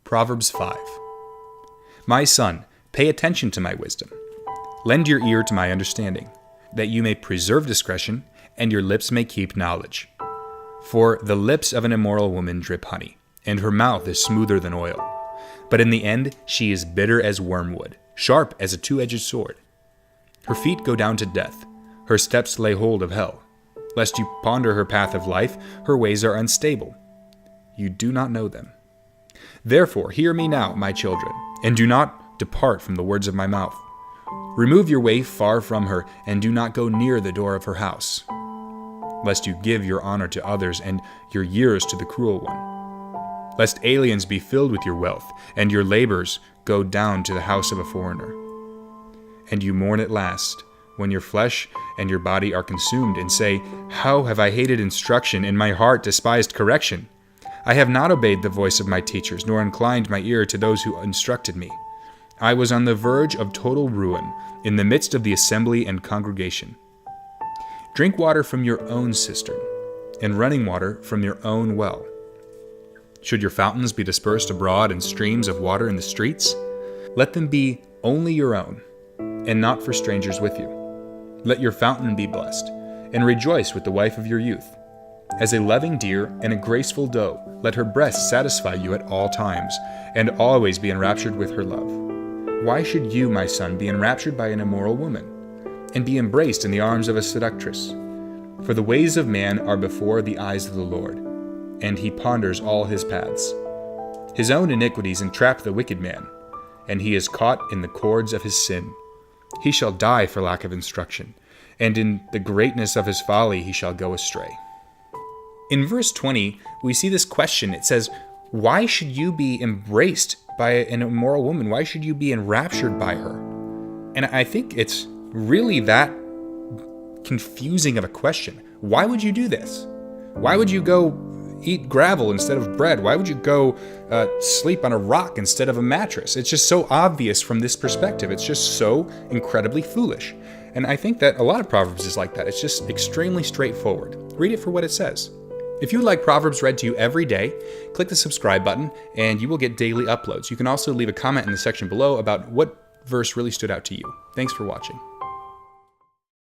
Proverbs 5. My son, pay attention to my wisdom. Lend your ear to my understanding, that you may preserve discretion, and your lips may keep knowledge. For the lips of an immoral woman drip honey, and her mouth is smoother than oil. But in the end she is bitter as wormwood, sharp as a two-edged sword. Her feet go down to death, her steps lay hold of hell. Lest you ponder her path of life, her ways are unstable. You do not know them. Therefore hear me now, my children, and do not depart from the words of my mouth. Remove your way far from her, and do not go near the door of her house, lest you give your honor to others and your years to the cruel one. Lest aliens be filled with your wealth, and your labors go down to the house of a foreigner. And you mourn at last, when your flesh and your body are consumed, and say, How have I hated instruction, and my heart despised correction? I have not obeyed the voice of my teachers, nor inclined my ear to those who instructed me. I was on the verge of total ruin, in the midst of the assembly and congregation. Drink water from your own cistern, and running water from your own well. Should your fountains be dispersed abroad and streams of water in the streets? Let them be only your own, and not for strangers with you. Let your fountain be blessed, and rejoice with the wife of your youth. As a loving deer and a graceful doe, let her breast satisfy you at all times, and always be enraptured with her love. Why should you, my son, be enraptured by an immoral woman, and be embraced in the arms of a seductress? For the ways of man are before the eyes of the Lord, and he ponders all his paths. His own iniquities entrap the wicked man, and he is caught in the cords of his sin. He shall die for lack of instruction, and in the greatness of his folly he shall go astray. In verse 20, we see this question. It says, why should you be embraced by an immoral woman? Why should you be enraptured by her? And I think it's really that confusing of a question. Why would you do this? Why would you go eat gravel instead of bread? Why would you go sleep on a rock instead of a mattress? It's just so obvious from this perspective. It's just so incredibly foolish. And I think that a lot of Proverbs is like that. It's just extremely straightforward. Read it for what it says. If you would like Proverbs read to you every day, click the subscribe button and you will get daily uploads. You can also leave a comment in the section below about what verse really stood out to you. Thanks for watching.